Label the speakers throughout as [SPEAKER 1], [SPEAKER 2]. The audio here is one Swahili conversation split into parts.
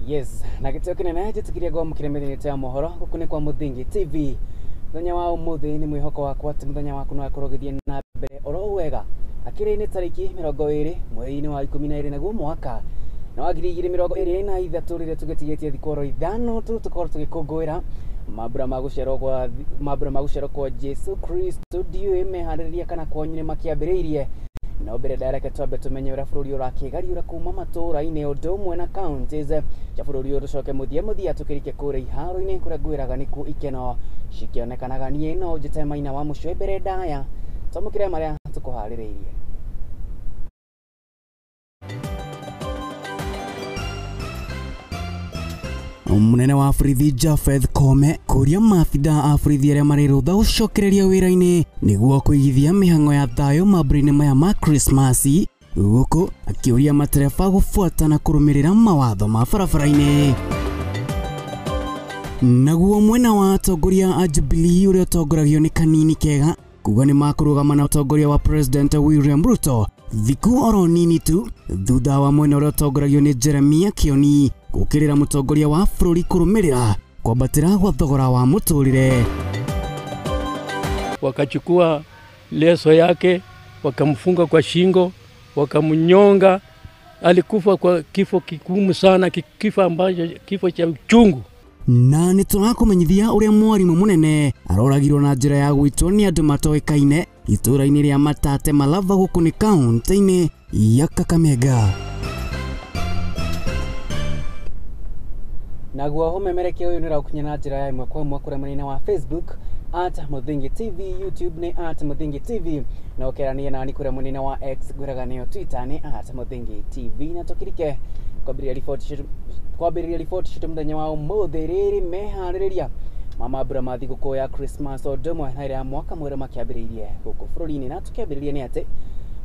[SPEAKER 1] Yes, na gitio kinene jitikiria gwa mukiremethini ya Mohoro gukune kwa Muthingi TV. Muthenya wa umuthi ni mwihoko wakwa ati muthenya waku no akorogithie na mbere oro wega. Akiri-ini tariki 20 mweri-ini wa 12 naguo mwaka na wa 2023 rire tugitigetie thikoro ithano tukorwo tugikungwira mabura magucerwo kwa Jesu Kristo ndiu meharĩria kana kwonyune makiambĩrĩirie no mbere ndareke twambe tumenye ũrĩa bũrũri ũrakĩgariũra kuma matũũra-inĩ ũndũ ũmwe na counties cia bũrũri ũyũ tũcoke muthia tukĩrike kũrĩa iharo-inĩ kũrĩa ngwĩraga nĩkuo ikeno cikĩonekanaga niĩ no njĩte Maina wa Mũcwe mbere ndaya twamũkĩre marĩa tũkũharĩrĩirie. Munene wa borithi Japhet Koome kuria maabitha a borithi arĩa marĩ rũtha gũcokereria wĩra-inĩ nĩguo kũigithia mĩhang'o ya thayũ mambura-inĩ maya ma Christmas gũkũ akĩũria matereba gũbuata na kũrũmĩrĩra mawatho ma barabara-inĩ. Naguo mwena wa atongoria a Jubilee ũrĩa ũtongoragio nĩ Kanini Kega kuga nĩ makũrũgama na ũtongoria wa President William Ruto thiku oro nini tu thutha wa mwena ũrĩa ũtongoragio nĩ Jeremia Kioni gukirira mutongoria wa bũrũri kũrũmĩrĩra kwambatĩra gwa thogora wa mũtũrĩre.
[SPEAKER 2] Wakachukua leso yake wakamfunga kwa shingo wakamnyonga. Alikufa kwa kifo kigumu sana, kifo cha uchungu.
[SPEAKER 1] Na nĩtũrakũmenyithia ũrĩa mwarimũ mũnene aroragirwo na njĩra ya gwĩtwo nĩ andũ matoĩkaine itũũra-inĩ rĩa Matate Malava gũkũ nĩ kaunti-inĩ ya Kakamega. Naguo umemereke uyu niraukinya na njira ya imwe kwa imwe kũrĩa mwena wa Facebook @Muthingi TV, YouTube ni @Muthingi TV na ukerania nani kũrĩa mwena wa X gwĩraga nĩyo Twitter ni @Muthingi TV na tukirike kwambĩrĩria riboti citu mũthenya wa ũmũthĩ rĩrĩ meharĩrĩria mambura ma thigũkũ ya Christmas o ndũmwe na ĩrĩa mwaka mwerũ makĩambĩrĩirie gũkũ bũrũri-inĩ na tukĩambĩrĩria nĩ atĩ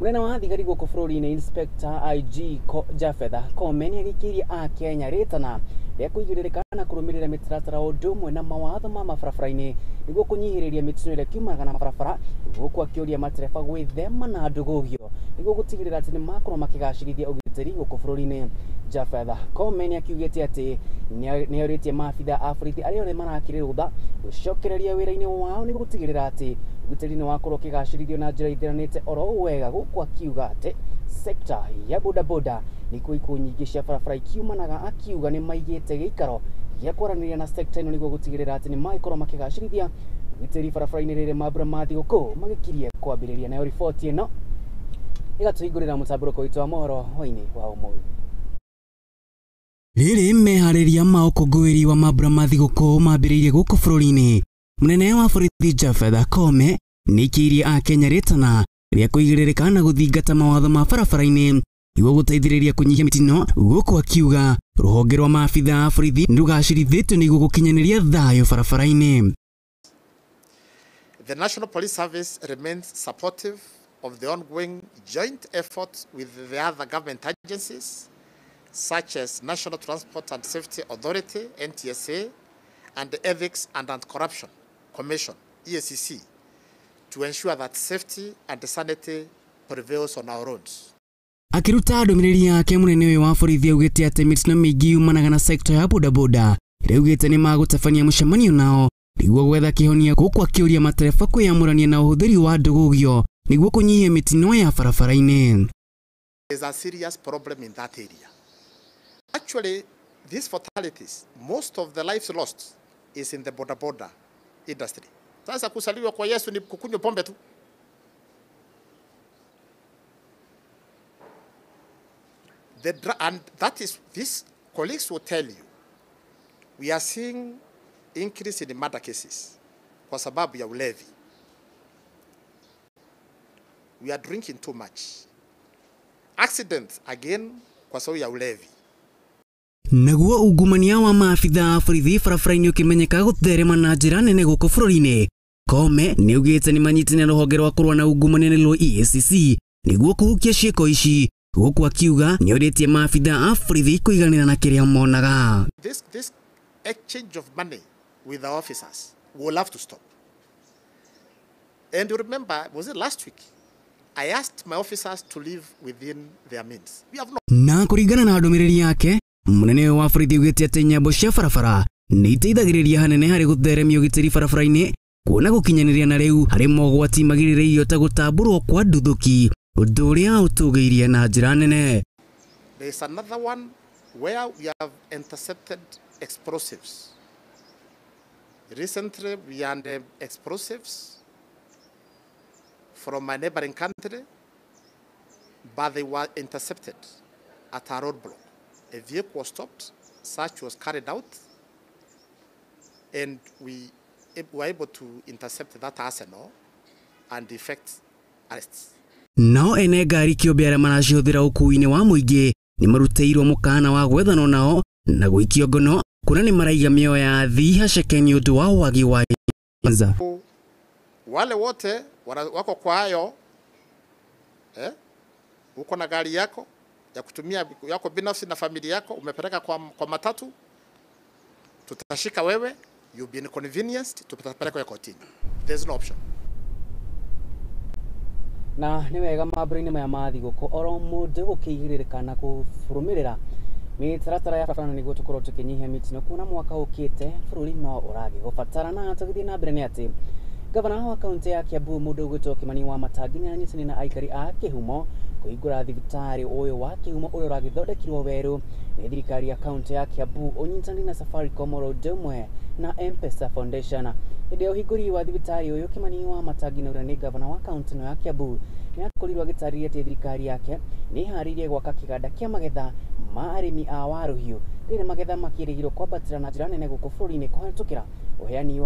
[SPEAKER 1] munene wa thigari gũkũ bũrũri-inĩ Inspector IG Japhet Koome nĩagĩikĩirie a Kenya rĩtana rĩa kũigĩrĩrĩka na kũrũmĩrĩra mĩtaratara o ũndũ ũmwe na mawatho ma mabarabara-inĩ nĩguo kũnyihĩrĩria mĩtino ĩrĩa kiumanaga na barabara gũkũ akĩũria matereba gwĩthema na ndũgũgio nĩguo gũtigĩrĩra atĩ nĩmakorwo makĩgacĩrithia ũgitĩri gũkũ bũrũri-inĩ. Japhet Koome nĩakiugĩte atĩ nĩorĩtie maabitha a borithi arĩa othe marakĩrĩ rũtha gũcokereria wĩra-inĩ wao nĩguo gũtigĩrĩra atĩ ũgitĩri nĩwakorwo ũkĩgacĩrithio na njĩra ithiranĩte oro wega gũkũ akiuga atĩ sekta ya bodaboda nĩkuo ikuũ nyingĩ cia barabara ikiumanaga akiuga nĩmaigĩte gĩikaro gĩa kwaranĩria na sekta ĩno nĩguo gũtigĩrĩra atĩ nĩmagĩkorwo makĩgacĩrithia ũgitĩri barabara-inĩ rĩrĩ mambura ma thigũkũ magĩkirie kwambĩrĩria. Nayo riboti ĩno ĩgatũhingũrĩra mũtambũrũko witũ wa Mohoro Hwaini wa ũmũthĩ. Rĩrĩ meharĩria ma ũkũngũĩri wa mambura ma thigũkũ mambĩrĩirie gũkũ bũrũri-inĩ. Munene wa borithi Japhet Koome nĩaikĩirie a Kenya rĩtana rĩa kũigĩrĩrĩka na gũthingata mawatho ma barabara-inĩ nĩguo gũteithĩrĩria kũnyihia mĩtino gũkũ akiuga rũhonge rwa maabitha a borithi nĩrũgacĩrithĩtio nĩguo gũkinyanĩria thayũ barabara-inĩ.
[SPEAKER 3] The National Police Service remains supportive of the ongoing joint efforts with the other government agencies such as National Transport and Safety Authority (NTSA) and the Ethics and Anti-Corruption Commission (EACC) to ensure that safety and sanity prevails on our roads.
[SPEAKER 1] Akiruta ndũmĩrĩri yake munene ũyũ wa borithi augĩte atĩ mĩtino mĩingĩ yumanaga na sekta ya bodaboda ĩrĩa augĩte nĩmagũtabania mũcemanio nao nĩguo gwetha kĩhonia gũkũ akĩũria matereba kwĩyamũrania na ũhũthĩri wa ndũgũgio nĩguo kũnyihia mĩtino ya barabara-inĩ.
[SPEAKER 3] There's a serious problem in that area. Actually, these fatalities, most of the lives lost is in the bodaboda industry. Sasa kusaliwa kwa Yesu ni kukunywa pombe tu. And that is, these colleagues will tell you, we are seeing increase in the murder cases kwa sababu ya ulevi. We are drinking too much. Accidents again kwa sababu ya ulevi.
[SPEAKER 1] Naguo ungumania wa maabitha a borithi barabara-inĩ ũkĩmenyeka gũtherema na njĩra nene gũkũ bũrũri-inĩ. Koome nĩaugĩte nĩmanyitane na rũhonge rwa kũrũa na ungumania nĩruo EACC nĩguo kũhukia ciĩko ici gũkũ akiuga nĩorĩtie maabitha a borithi kũiganĩra na kĩrĩa monaga.
[SPEAKER 3] This exchange of money with the officers will have to stop. And you remember, was it last week? I asked my officers to live within their means. We have not.
[SPEAKER 1] Na kũringana na ndũmĩrĩri yake munene wa borithi ugite ati nyambo cia barabara ni iteithagiriria hanene hari gutheremia ugitiri barabara-ini kuona gukinyaniria na riu hari mogwati magirireirio ta gutamburwo kwa nduthuki undu uria utugiirie na njira nene.
[SPEAKER 3] There is another one where we have intercepted explosives. Recently, we had explosives from a neighboring country, but they were intercepted at a roadblock. A vehicle was stopped, search was carried out, and we were able to intercept that arsenal and effect arrests.
[SPEAKER 1] Nao ene ngari kiumbe aria maracihuthira ukui-ini wa muingi ni maruteirwo mukana wa gwethana nao na guikio ngono kuna ni maraiga mioyo ya athii haceke ni undu wa wagi wa
[SPEAKER 3] wale wote wako kwa hayo uko na gari yako ya kutumia yako binafsi na familia yako umepeleka kwa matatu, tutashika wewe, you've been inconvenienced, tutapeleka kwa kotini. There's no option.
[SPEAKER 1] Na ni wega mambura-ini maya ma thigũkũ oro mũndũ gũkĩigĩrĩrĩka na kũrũmĩrĩra mĩtaratara ya barabara nĩguo tũkorwo tũkĩnyihia mĩtino kuona mwaka ũkĩte bũrũri no ũrathiĩ gũbatarana. Tũgĩthiĩ na mbere nĩ atĩ gavana wa kaunti ya Kiambu mũndũ ũgwĩtwo Kimani wa Matangi nĩ anyitanĩire na aikari a Kĩhumo kũhingũra thibitarĩ ũyũ wa Kĩhumo ũrĩa ũragĩthondekirwo werũ nĩ thirikari ya kaunti ya Kiambu ũnyitanĩire na Safaricom oro ũndũ ũmwe na M-Pesa Foundation. Hĩndĩ ya ũhingũri wa thibitarĩ ũyũ Kimani wa Matangi na ũrĩa nĩ gavana wa kaunti ĩno ya Kiambu nĩ akorirwo agĩtarĩria atĩ thirikari yake nĩ ĩharĩirie gwaka kĩganda kĩa magetha ma arĩmi a waru hiũ rĩrĩa magetha makĩrĩgĩrĩrwo kwambatĩra na njĩra nene gũkũ bũrũri-inĩ kũhetũkĩra ũheani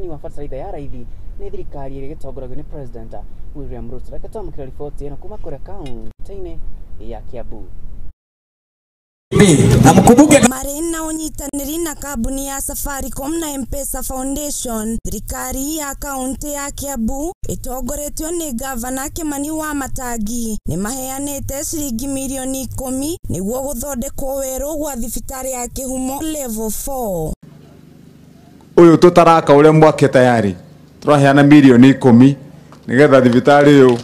[SPEAKER 1] wa bataraitha ya raithi nĩ thirikari ĩrĩa ĩgĩtongoragio nĩ President William Ruto. Reke twamũkĩra riboti ĩno kuma kũrĩa kaunti-inĩ ya Kiambu.
[SPEAKER 4] Na mkumbuke marina unyitaniri na kabuni ya Safaricom na M-Pesa Foundation, thirikari ya kaunti ya Kiambu itongoretio ni gavana Kimani wa Matangi ni maheanite ciringi milioni 10 niguo guthondekwo werũ gwa thibitarĩ ya Kĩhumo level 4.
[SPEAKER 5] Uyu tutaraka uria mwake tayari turaheana milioni 10 nigetha thibitarĩ uyu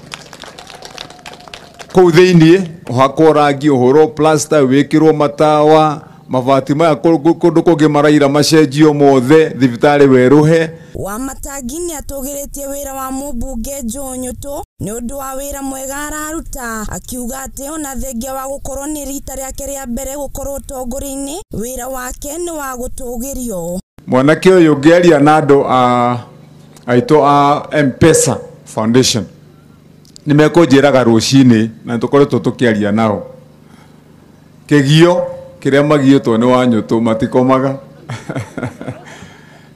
[SPEAKER 5] kuu thiini uhakwo rangi uhoro plaster wikirwo matawa mabati maya kundu kungi maraira macenjio mothe thibitarĩ weruhe.
[SPEAKER 4] Wa Matangi ni atũgĩrĩtie wĩra wa mũmbunge Njũnyũtũ ni undu wa wĩra mwega araruta akiuga atĩ ona thengia wa gũkorwo nĩ rita rĩake rĩa mbere gũkorwo ũtongoria-inĩ wĩra wake nĩ wa gũtũgĩrio.
[SPEAKER 5] Mwanake ũyũ ũngĩaria na andũ aitũ a M-Pesa Foundation ni mekunjiraga rucini na tukoretwo tukiaria nao kigio kiria magietwo ni Wanyũtũ matikomaga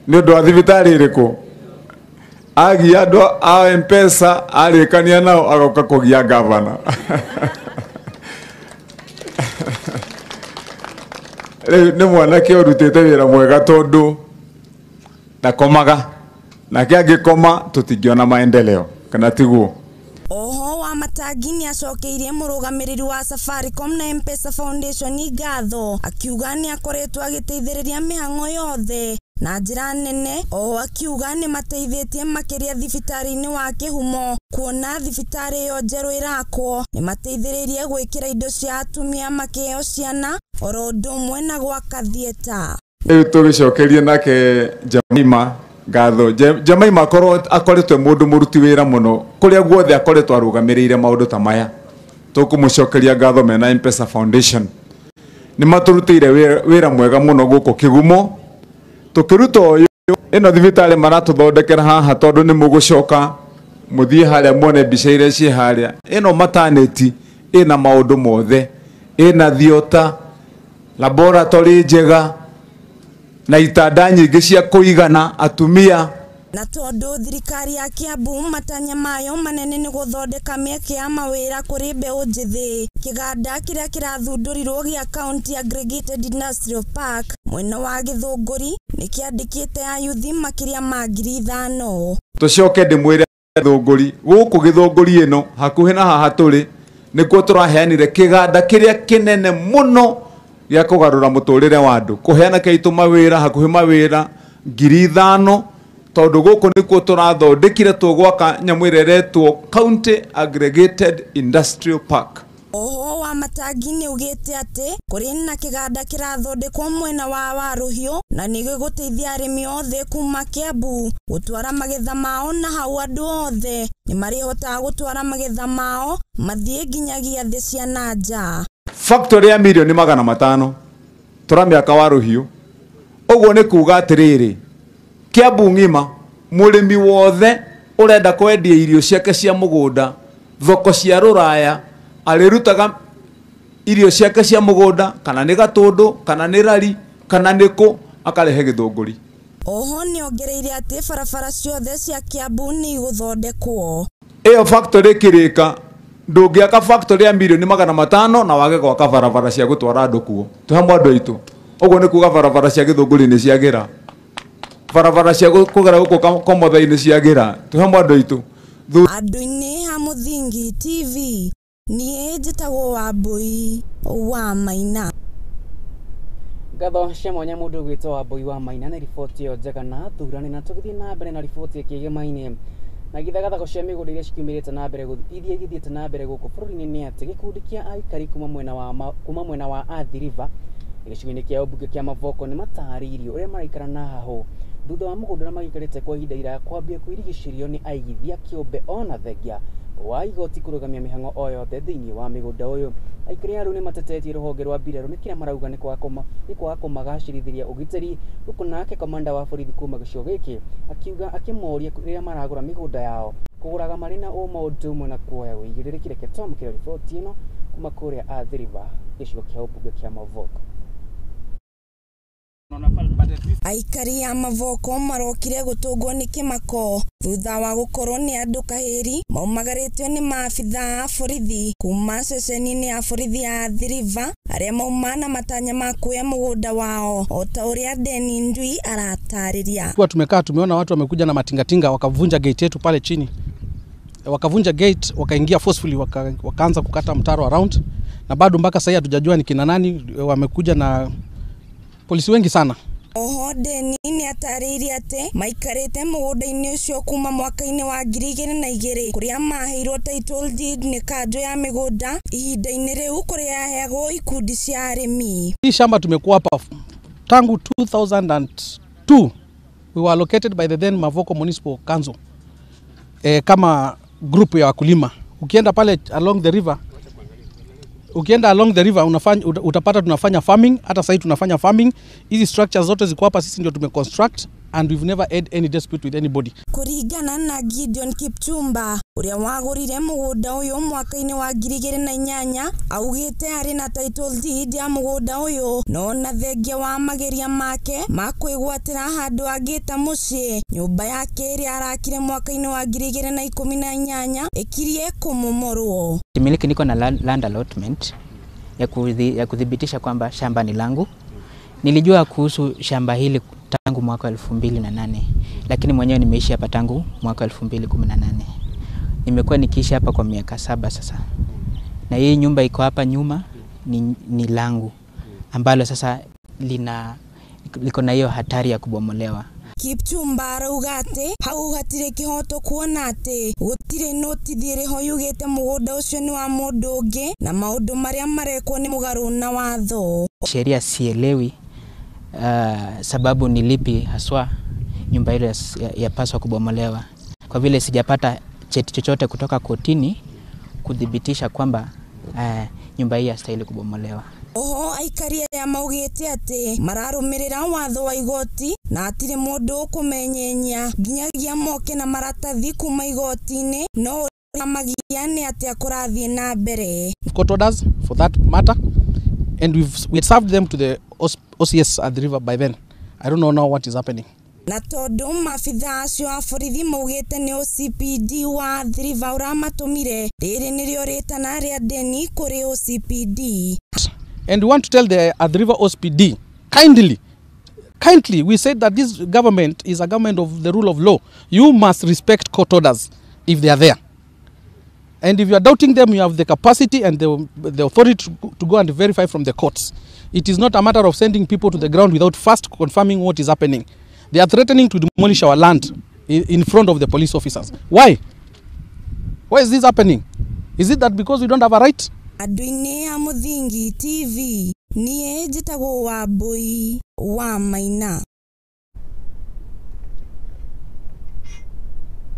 [SPEAKER 5] ni undu wa thibitarĩ ĩrĩkũ agia andũ a M-Pesa arĩkania nao agoka kugia gavana ni mwanake ũrutĩte wĩra mwega tondu ndakomaga nake angĩkoma tutingiona maendeleo kana tiguo.
[SPEAKER 4] Oho wa Matangi ni acokeirie mũrũgamĩrĩri wa Safaricom na M-Pesa Foundation ngatho akiuga ni akoretwo agĩteithĩrĩria mĩhang'o yothe na njĩra nene. O akiuga ni mateithĩtie makĩria thibitarĩ-inĩ wa Kĩhumo kuona thibitarĩ yo njerũ ĩrakwo ni mateithĩrĩirie gwĩkĩra indo cia atumia makĩheo ciana oro ũndũ ũmwe na gwaka thieta.
[SPEAKER 5] Rĩu tũgĩcokerie nake Jemaima ngatho. Jemaima akoretwo mũndũ mũruti wĩra mũno kũrĩa guothe akoretwo arũgamĩrĩire maũndũ ta maya. Tũkũmũcokeria ngatho mena M-Pesa Foundation nĩ matũrutĩire wĩra mwega mũno gũkũ Kĩgumo. Tũkĩruta ũyũ ĩno thibitarĩ maratũthondekera haha tondũ nĩ mũgũcoka mũthiĩ harĩa muone mbica iria ciĩ harĩa. Ĩno maternity ĩna maũndũ mothe, ĩna thiota, laboratory njega na itanda nyingĩ cia kũigana atumia.
[SPEAKER 4] Na tondu thirikari ya Kiambu matanya mayo manene ni guthondeka mĩeke ya mawĩra kũrĩ mbeũ njĩthĩ, kĩganda kĩrĩa kĩrathundũrirwo gĩa County Aggregated Industrial Park mwena wa Gĩthũngũri nĩ kĩandĩkĩte ayuthi makĩria ma 5,000.
[SPEAKER 5] Tũcoke ndĩmwĩre Gĩthũngũri gũkũ Gĩthũngũri ĩno hakuhĩ na haha tũrĩ nĩkuo tũraheanire kĩganda kĩrĩa kĩnene mũno gĩa kũgarũra mũtũrĩre wa andũ, kũheana kaitũ mawĩra hakuhĩ mawĩra 5,000 tondu gũkũ nĩkuo tũrathondekire tũgwaka nyamũ ĩrĩa ĩretwo County Aggregated Industrial Park
[SPEAKER 4] Oho wa Matangi ni ugite ati kuri na kiganda kirathondekwo mwena wa Waruhiu na nigiguteithia arimi othe kuma Kiambu gutwara magetha mao na hau andu othe ni marihota gutwara magetha mao mathie nginyagia thĩ cia nanja.
[SPEAKER 5] Factory ya milioni 500 turamiaka Waruhiu uguo ni kuuga atiriri Kiambu ngima murimi wothe urenda kwendia irio ciake cia mugunda thoko cia Ruraya alirutaga irio ciake cia mugunda kana ni Gatundu kana ni Rari kana niku akarehe Githunguri.
[SPEAKER 4] Oho ni ongereire ati barabara ciothe cia Kiambu ni iguthondekwo.
[SPEAKER 5] Iyo factory kirika ndungiaka factory ya milioni 500 na wage gwaka barabara cia gutwara andu kuo tuhamwe andu aitu uguo ni kuga barabara cia Githunguri ni ciagira barabara cia kugera guku Komothe ni ciagira tuhamwe andu aitu
[SPEAKER 4] Andu-ini ha Muthingi TV ni njitagwo Wambui wa Maina.
[SPEAKER 1] Gatho cia mwanya mundu gwitwo Wambui wa Maina na riboti yo njega na thurani na tugithii na mbere na riboti ikigemaine na githagathago cia migunda iria cikiumirite na mbere igithiite na mbere guku bururi-ini ni ati gikundi kia aikari kuma mwena wa Athi River gicigo-ini kia ubunge kia Mavoko ni matariirio uria maraikara na haho thutha wa mugunda na magikarite kwa ihinda iraya kwambia kwirigicerio ni aigithia kiumbe ona thengia wa igoti kurugamia mihango o yothe thiini wa migunda uyu. Aikari aru ni matetetie ruhonge rwa mbirarũ ni kiria marauga ni kwaga kumagacirithiria ugitiri guku nake komanda wa borithi kuma gicigo giki akiuga akimoria riria maragura migunda yao kuguraga mari na ũmwe ũmwe na kuoya wĩigĩrĩrĩki. Reke twamũkĩre riboti ĩno kuma kuria Athi River gicigo kia ubunge kia Mavoko.
[SPEAKER 4] Aikari a Mavoko marokire gutungwo ni kimako thutha wa gukorwo ni andu kahiri maumagaritio ni maabitha a borithi kuma ceceni-ini ya borithi ya Athi River aria mauma na matanya ma kuoya mugunda wao o ta uria Deni Ndui aratariria.
[SPEAKER 6] Tumekaa tumeona watu wamekuja na matingatinga wakavunja gate yetu pale chini, wakavunja gate wakaingia forcefully wakaanza kukata mtaro around, na bado mpaka sasa hatujajua ni kina nani. Wamekuja na polisi wengi sana.
[SPEAKER 4] Oho Deni ni atariria ati maikarite mugunda-ini ucio kuma mwaka-ini wa 2002 kuria maheirwo title deed ni kanjo ya migunda ihinda-ini riu kuria yaheagwo ikundi cia arimi.
[SPEAKER 6] Hii shamba tumekuwa hapa tangu 2002. We were allocated by the then Mavoko Municipal Council kama group ya wakulima. Ukienda pale along the river utapata tunafanya farming. Hata sasa tunafanya farming. Hizi structures zote ziko hapa, sisi ndio tumeconstruct and we've never had any dispute with anybody.
[SPEAKER 4] Kuringana na Gideon Kipchumba uria wagurire mugunda uyu mwaka-ini wa 2008 augite ari na title deed ya mugunda uyu no na thengia wa mageria make makwigwatira handu angita mucii nyumba yake iri arakire mwaka-ini wa 2018 ikirie kumomorwo.
[SPEAKER 7] Miliki niko na land allotment ya kudhibitisha kwamba shamba ni langu. Nilijua kuhusu shamba hili tangu mwaka 2008, lakini mwenyewe nimeishi hapa tangu mwaka 2018. Nimekuwa nikiishi hapa kwa miaka 7 sasa. Na hii nyumba iko hapa nyuma ni langu, ambalo sasa liko na hiyo hatari ya kubomolewa.
[SPEAKER 4] Kipchumba arauga ati hau hatire kihoto kuona ati gutire notithie riho yugite mugunda ucio ni wa mundu ungi na maundu maria marekwo ni mugaru na watho.
[SPEAKER 7] Sheria sielewi sababu ni lipi haswa nyumba ile yapaswa kubomolewa, kwa vile sijapata cheti chochote kutoka kotini kudhibitisha kwamba nyumba hii hastahili kubomolewa.
[SPEAKER 4] Oho aikari ya maugite ati mararumirira watho wa igoti na atire mundu kumenyenya nginyagia moke na maratathi kuma igoti-ini no magiane ati akurathie na mbere.
[SPEAKER 6] Court orders for that matter, and we served them to the OCS at the river by then. I don't know now what is happening.
[SPEAKER 4] Na tondu mabitha acio a borithi maugite ni OCPD wa Athi River uramatumire riri nirio ritana ria Deni kuri OCPD.
[SPEAKER 6] And we want to tell the Athi River OCPD kindly we said that this government is a government of the rule of law. You must respect court orders if they are there. And if you are doubting them, you have the capacity and the authority to go and verify from the courts. It is not a matter of sending people to the ground without first confirming what is happening. They are threatening to demolish our land in front of the police officers. Why? Why is this happening? Is it that because we don't have a right?
[SPEAKER 4] Andu-ini a Muthingi TV nie njitagwo Wambui wa Maina.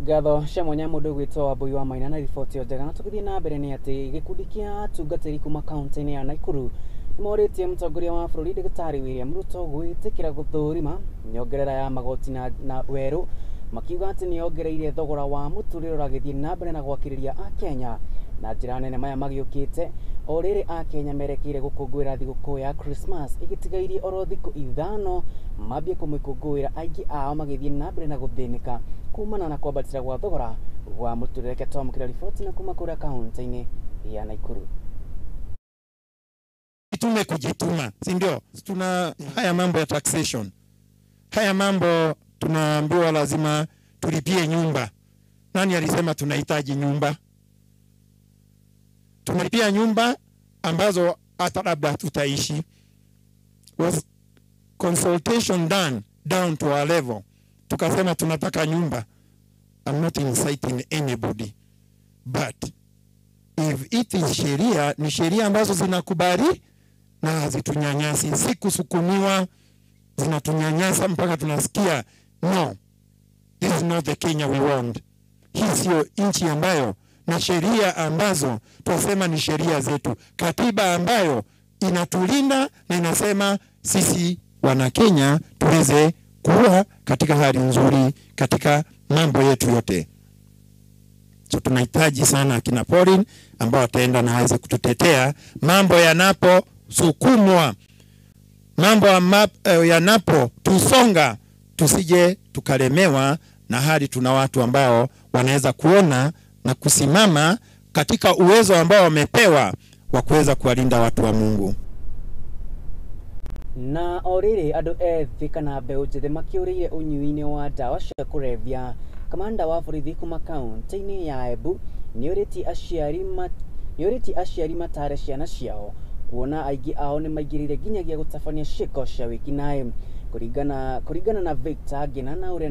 [SPEAKER 1] Gatho cia mwanya mundu gwitwo Wambui wa Maina na riboti o njega na tukithie na mbere ni ati gikundi kia atungatiri kuma kaunti-ini ya Nakuru nimoritie mutongoria wa bururi Ndagĩtarĩ William Ruto gwitikira guthurima nyongerera ya magoti na weru makiuga ati niongereire thogora wa muturire uragithie na mbere na gwakiriria a Kenya na njira nene maya magiukite o riri a Kenya merekeire gukungwira thigũkũ ya Christmas igitigairie oro thiku ithano mambie kumikungwira aingi ao magithie na mbere na guthinika kumana na kwambatira gwa thogora wa muturire. Ketomukira riboti na kuma kuria kaunti-ini ya Nakuru.
[SPEAKER 8] Kujituma, si ndio? Tuna haya mambo ya taxation, haya mambo tunaambiwa lazima tulipie nyumba. Nani alisema tunahitaji nyumba? Tumelipia nyumba ambazo hata labda tutaishi. Was consultation done down to our level. Tukasema tunataka nyumba. I'm not inciting anybody, but if it is sheria, ni sheria ambazo zinakubali na hazitunyanyasi, si kusukumiwa, zinatunyanyasa mpaka tunasikia no, this is not the Kenya we want. Hii sio nchi ambayo na sheria ambazo tunasema ni sheria zetu, katiba ambayo inatulinda na inasema sisi wana Kenya tuweze kuwa katika hali nzuri katika mambo yetu yote. So tunahitaji sana akina Pauline ambao wataenda na waweze kututetea mambo yanaposukumwa, mambo yanapo tusonga, tusije tukalemewa na hali tuna watu ambao wanaweza kuona na kusimama katika uwezo ambao wamepewa wa kuweza kuwalinda watu wa Mungu.
[SPEAKER 1] Na oriri andu ethi kana mbeu njithe makiuriire unyui-ini wa ndawa cia kurevya. Kamanda wa borithi kuma kaunti-ini ya Embu niuriti aciari matare ciana ciao kuona aingi ao ni maigirire nginyagia gutabania ciiko cia wikinaĩ. Kuringana na Victor Ngina na uria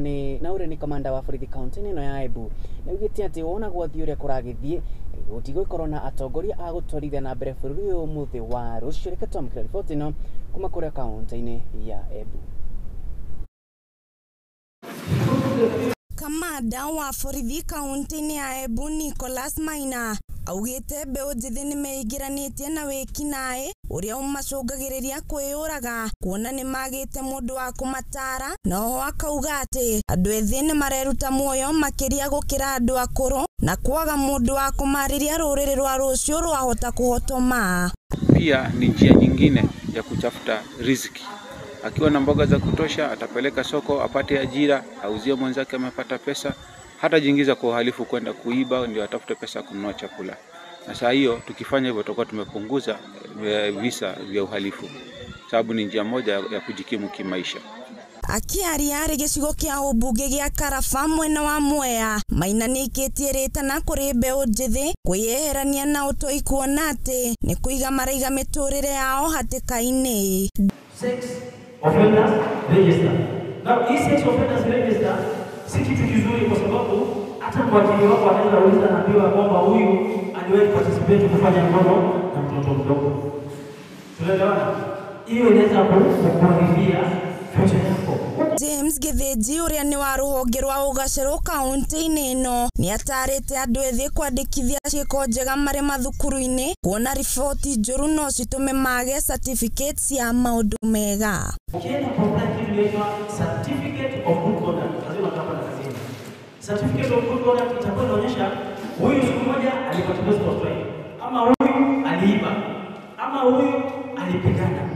[SPEAKER 1] ni kamanda wa borithi kaunti-ini ino ya Embu niugite ati wona gwathie uria kuragithie gutigũkorwo na atongoria a gutwarithia na mbere bũrũri ũyũ ũmũthĩ wa rũciũ. Reke twamũkĩra riboti ĩno kuma kũrĩa kaunti-ini ya Embu.
[SPEAKER 4] Kamanda wa borithi kaunti-ini ya Embu Nicholas Maina augite mbeu njithi ni meigiranĩtie na wĩkinaĩ uria umacũngagĩrĩria kwĩyũraga kuona ni magite mundu wa kumatara, na oho akauga ati andu ethi ni mareruta muoyo makiria gukira andu akuru na kwaga mundu wa kumariria ruriri rwa rucio rwahota kuhotoma.
[SPEAKER 9] Pia ni njia nyingine ya kutafuta riziki. Akiwa na mboga za kutosha atapeleka soko apate ajira, auzie mwenzake amepata pesa, hata jingiza kwa uhalifu kwenda kuiba ndio atafute pesa kununua chakula. Na saa hiyo tukifanya hivyo tutakuwa tumepunguza visa vya uhalifu, sababu ni njia moja ya kujikimu kimaisha.
[SPEAKER 4] Akiaria gicigo kia ubunge gia Karaba mwena wa Mwea, Maina nikitie ritana kuri mbeu njithi kwiyeherania na utoi kuona ati ni kuiga maraiga miturire yao hatikaini.
[SPEAKER 10] Sex offenders register. Now hii sex offenders register si kitu kizuri kwa sababu hata mwajiri wako anaweza uliza na ambiwa kwamba huyu aliwahi participate kufanya ngono na mtoto mdogo. Tunaelewana? Hiyo inaweza kukuharibia future yako.
[SPEAKER 4] James Githinji uria ni wa ruhonge rwa ugacĩru kaunti-ini ino ni atarĩte andu ethi kwandĩkithia ciĩko njega marĩ mathukuru-inĩ kuona riboti njũru no citume mage certificates ya maũndũ mega.
[SPEAKER 10] Ukienda kwa kitu inaitwa certificate of good conduct, lazima kama kazini. Certificate of good conduct itakuwa inaonyesha huyu siku moja alipatiwa strike, ama huyu aliiba, ama huyu alipigana.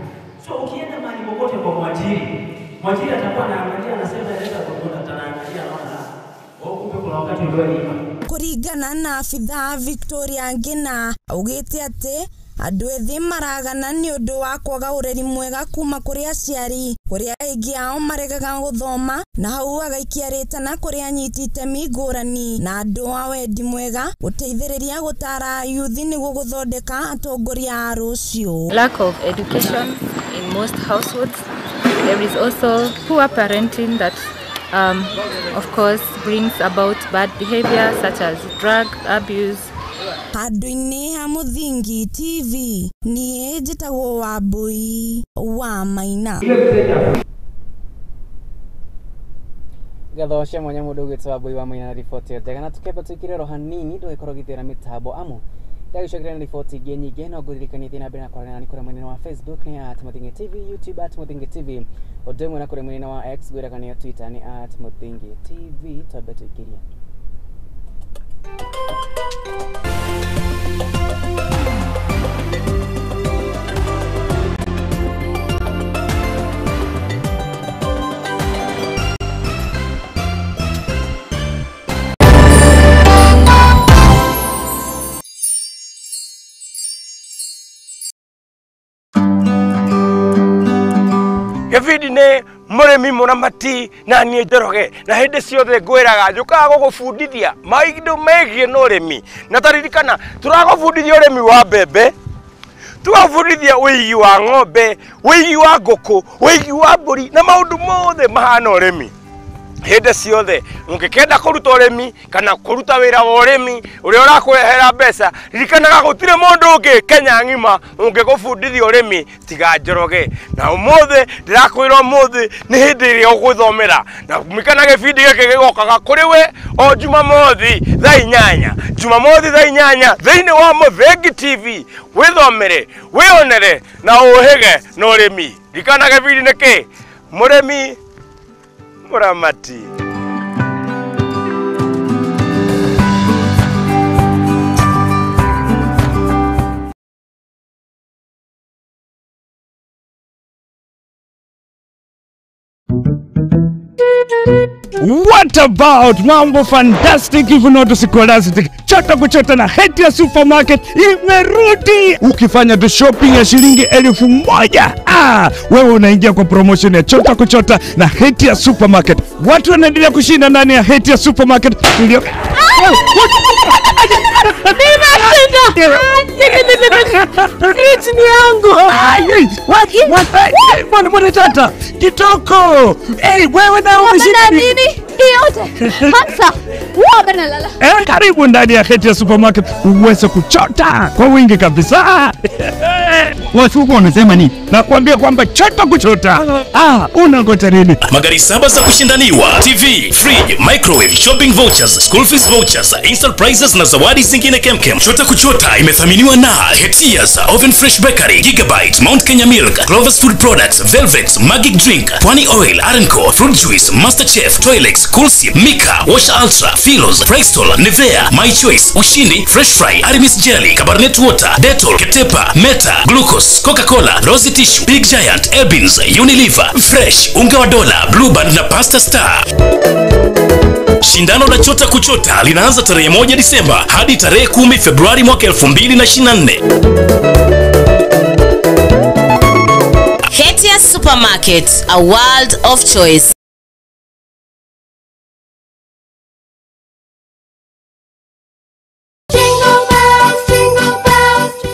[SPEAKER 10] So ukienda mahali popote kwa mwajiri atakuwa anaangalia, anasema analeta kwa conduct, anaangalia naona kumbe kuna wakati uliiba.
[SPEAKER 4] Kuringana na afitha Victoria Ngina augite ati andu ethi maragana ni undu wa kwaga ureri mwega kuma kuri aciari kuria aingi ao maregaga guthoma, na hau agaikia ritana kuri anyiti itemi ngurani na andu a wendi mwega guteithiriria gutara yuthi niguo guthondeka atongoria a rucio.
[SPEAKER 11] Lack of education in most households. There is also poor parenting that of course brings about bad behavior such as drug abuse,
[SPEAKER 4] Handũ-inĩ ha Muthingi TV niĩ njĩtagwo Wambui wa Maina.
[SPEAKER 1] Gatho cia mwanya mũndũ ũgwĩtwo Wambui wa Maina na riboti yo njega, na tũkĩamba tũikĩrĩro hanini ndũgĩkorwo gĩthĩra mĩtambo amu ndagĩcokera na riboti ingĩ nyingĩ no ngũririkanie thiĩ na mbere na kwaranĩra kũrĩa mwena wa Facebook nĩ @Muthingi TV, YouTube @Muthingi TV, ũndũ ũmwe na kũrĩa mwena wa X gwĩraga nĩyo Twitter nĩ @Muthingi TV. Twambe tũikĩrie.
[SPEAKER 12] Gavidi ne muremi muramati na nie Njoroge na hindi ciothe ngwiraga njukaga gugubundithia maundu megie no uremi na taririkana turagubundithia uremi wa mbembe, tugabundithia wigi wa ng'ombe, wigi wa nguku, wigi wa mburi na maundu mothe mahana uremi. Hindi ciothe ungikenda kuruta uremi kana kuruta wira wa uremi uria urakurehera mbeca, ririkanaga gutire mundu ungi Kenya ng'ima ungigubundithia uremi tiga Njoroge. Na umuthe ndirakwira umuthe ni hindi iria uguthomera na mikana gibindi giki gigokaga kuri we o Jumamothi thaa 8, Jumamothi thaa 8 thiini wa Muthingi TV. Withomere, wionere na uhige na uremi. Ririkana gibindi niki muremi muramati.
[SPEAKER 13] What about mambo fantastic even not scholastic? Chota kuchota na heti ya supermarket imerudi. Ukifanya tu shopping ya shilingi 1000, wewe unaingia kwa promotion ya chota kuchota na heti ya supermarket. Watu wanaendelea kushinda ndani ya heti ya supermarket. Ni yangu. Mwana tata kitoko. Wewe na umeshinda
[SPEAKER 14] nini? Yote. Hamsa. Wewe unalala.
[SPEAKER 13] Karibu ndani ya heti ya supermarket uweze kuchota kwa wingi kabisa. Watu wanasema nini? Nakwambia kwamba chota kuchota. Unangoja nini?
[SPEAKER 15] Magari 7 za kushindaniwa, TV, fridge, microwave, shopping vouchers, school fees vouchers, instant prizes na zawadi zingine kemkem. Chota kuchota imethaminiwa na Hetias, Oven Fresh Bakery, Gigabyte, Mount Kenya Milk, Clover's Food Products, Velvex, Magic Drink, Pwani Oil, Arenco, Fruit Juice, Masterchef, Toilex, Coolsip, Mika, Wash Ultra, Philos, Prestol, Nivea, My Choice, Ushindi, Fresh Fry, Arimis Jelly, Cabernet Water, Dettol, Ketepa, Meta, Glucose, Coca-Cola, Rosy Tissue, Big Giant, Ebins, Unilever, Fresh, Unga wa Dola, Blue Band na Pasta Star. Shindano la chota kuchota linaanza tarehe 1 Disemba hadi tarehe 10 Februari mwaka 2024.
[SPEAKER 16] Hetia Supermarket, a world of choice.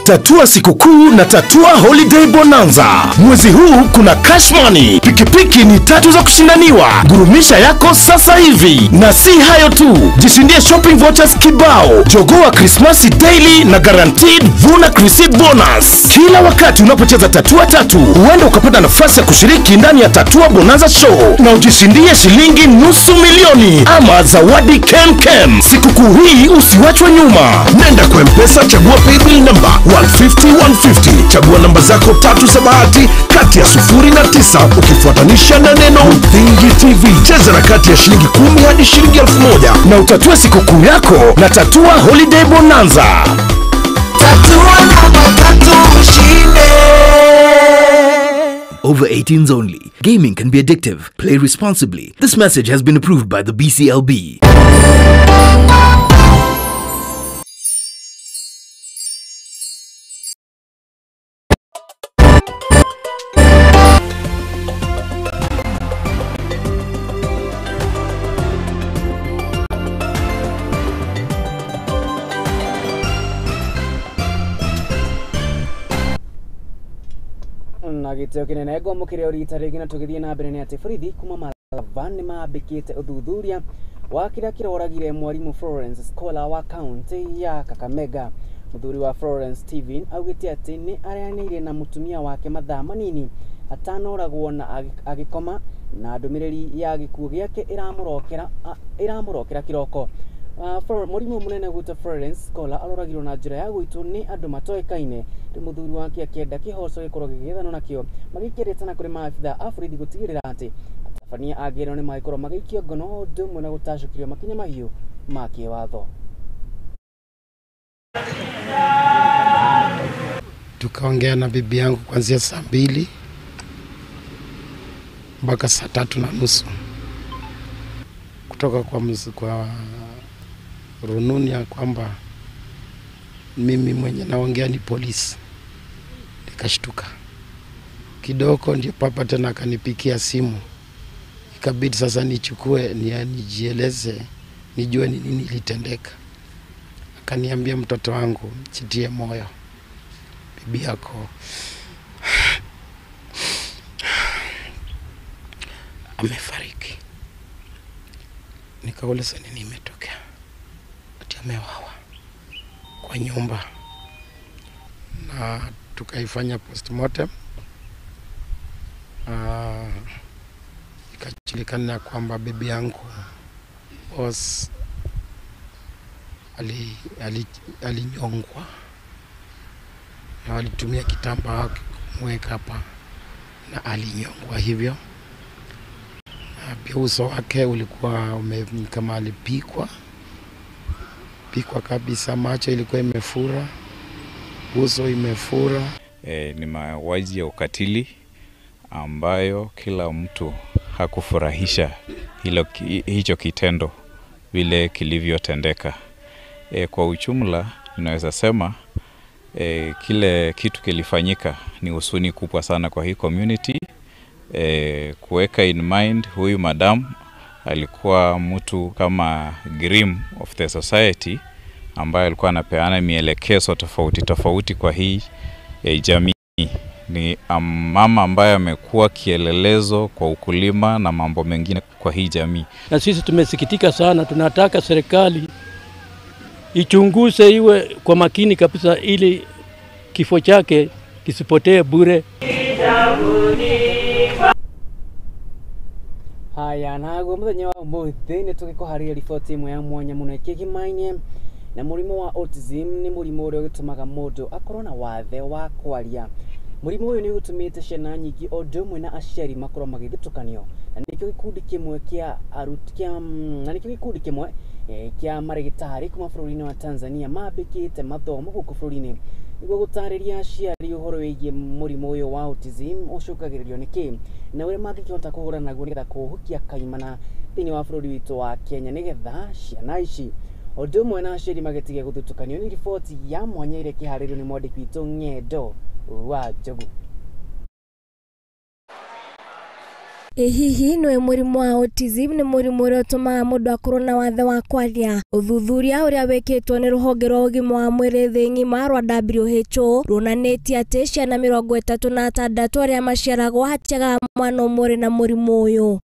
[SPEAKER 17] Tatua sikukuu na tatua holiday bonanza. Mwezi huu kuna cash money, pikipiki ni 3 za kushindaniwa. Gurumisha yako sasa hivi. Na si hayo tu, jishindie shopping vouchers kibao, jogoa Christmas daily na guaranteed vuna Christmas bonus. Kila wakati unapocheza tatua 3, huenda ukapata nafasi ya kushiriki ndani ya tatua bonanza show na ujishindie shilingi $500,000 ama zawadi kem. Sikukuu hii usiwachwe nyuma. Nenda kwa M-Pesa, chagua paybill number 150 chagua namba zako 3 za bahati kati ya 0 na 9 ukifuatanisha na neno Muthingi TV. Cheza na kati ya shilingi 10 hadi shilingi 1000 na utatue sikukuu yako na tatua holiday bonanza. Tatua namba 3 ushinde.
[SPEAKER 18] Over 18s only. Gaming can be addictive. Play responsibly. This message has been approved by the BCLB.
[SPEAKER 1] na giteo kinene ngomukire urita rigi na tugithie na mbere ni ati borithi kuma Malavan ni mambikite uthuthuria wa kĩrĩa kĩroragire mwarimu Florence Scholar wa kaunti ya Kakamega. Muthuri wa Florence Steven augĩte atĩ nĩ areanĩire na mũtumia wake mathaa manini atanoragwo na agĩkoma, na ndũmĩrĩri ya gĩkuũ gĩake ĩramũrokera kĩroko. Mũrimũ mũnene gwĩtwo Florence Scholar aroragirwo na njĩra ya gũitwo nĩ andũ matoĩkaine. Mũthuri wake akĩenda kĩhoto gĩkorwo gĩgĩethanwo nakĩo, magĩkĩrĩtana kũrĩ maabitha a borithi gũtigĩrĩra atĩ atabania a ngero nĩ magĩkorwo magĩikio ngono ũndũ ũmwe na gũtacũkĩrio makinya mahiũ ma kĩwatho.
[SPEAKER 19] Tukaongea na bibi yangu kuanzia saa 2 mpaka saa 3:30 kutoka kwa rununi ya kwamba mimi mwenye naongea ni polisi. Nikashtuka kidogo, ndio papa tena akanipikia simu, ikabidi sasa nichukue nijieleze, nijue ni nini ilitendeka. Akaniambia, mtoto wangu, jitie moyo, bibi yako amefariki. Nikauliza nini imetokea? Ati amewawa kwa nyumba, na tukaifanya postmortem. Ikajulikana kwamba bibi yangu alinyongwa na walitumia kitambaa kumweka hapa, na alinyongwa hivyo. Pia uso wake ulikuwa kama alipikwa kabisa, macho ilikuwa imefura, uso imefura.
[SPEAKER 20] Ni mauaji ya ukatili ambayo kila mtu hakufurahisha hicho kitendo vile kilivyotendeka. Kwa ujumla ninaweza sema kile kitu kilifanyika ni huzuni kubwa sana kwa hii community. Kuweka in mind huyu madam alikuwa mtu kama grim of the society, ambaye alikuwa anapeana mielekezo tofauti kwa hii jamii. Ni mama ambaye amekuwa kielelezo kwa ukulima na mambo mengine kwa hii jamii.
[SPEAKER 2] Na sisi tumesikitika sana, tunataka serikali ichunguze iwe kwa makini kabisa, ili kifo chake kisipotee bure.
[SPEAKER 1] Haya, naguo muthenya wa umuthi ni tugikuharia riboti imwe ya mwanya muno ikigimainie na murimu wa autism. Ni murimu uria utumaga mundu akorwo na wathe wa kwaria. Murimu uyu ni utumite ciana nyingi o ndumwe na aciari makorwo magithitukanio, na nikio gikundi kimwe kia kia marigitari kuma bũrũri-inĩ wa Tanzania mambĩkĩte mathomo gũkũ bũrũri-inĩ nĩguo gũtarĩria aciari ũhoro wĩgiĩ mũrimũ ũyũ wa autism ũcũngagĩrĩrio nĩ kĩĩ na ũrĩa mangĩkĩhota kũhũrana naguo nĩgetha kũhukia kaimana thĩinĩ wa bũrũri witũ wa Kenya, nĩgetha ciana ici o ũndũ ũmwe na aciari magĩtige gũthutũkanio. Nĩ riboti ya mwanya ĩrĩa ĩkĩharĩrĩirio nĩ mwandĩki witũ Ng'endo wa Njogu.
[SPEAKER 4] Hihi nĩ mũrimũ wa autism nĩ mũrimũ ũrĩa ũtũmaga mũndũ akorwo na wathe wa kwaria. Ũthuthuria ũrĩa wĩkĩtwo nĩ rũhonge rwa ũgima wa mwĩrĩ thĩ ng'ima rwa WHO ruonanĩtie atĩ ciana 36 arĩa maciaragwo hatiaga mwana ũmwe na mũrimũ ũyũ.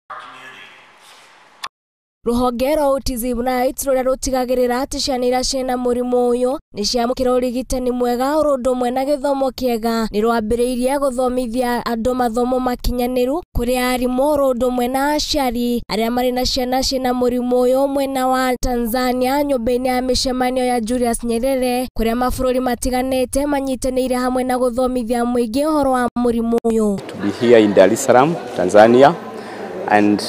[SPEAKER 4] Rũhonge rwa autism rights rũrĩa rũtigagĩrĩra atĩ ciana iria ciĩna mũrimũ ũyũ nĩ ciamũkĩra ũrigitani mwega ũndũ ũmwe na gĩthomo kĩega nĩ rwambĩrĩirie gũthomithia andũ mathomo makinyanĩru kũrĩ arimũ ũndũ ũmwe na aciari arĩa marĩ na ciana ciĩna mũrimũ ũyũ mwena wa Tanzania, nyũmba-inĩ ya mĩcemanio ya Julius Nyerere, kũrĩa mabũrũri matiganĩte manyitanĩire hamwe na gũthomithia mũingĩ ũhoro wa mũrimũ ũyũ.
[SPEAKER 21] To be here in Dar es Salaam, Tanzania, and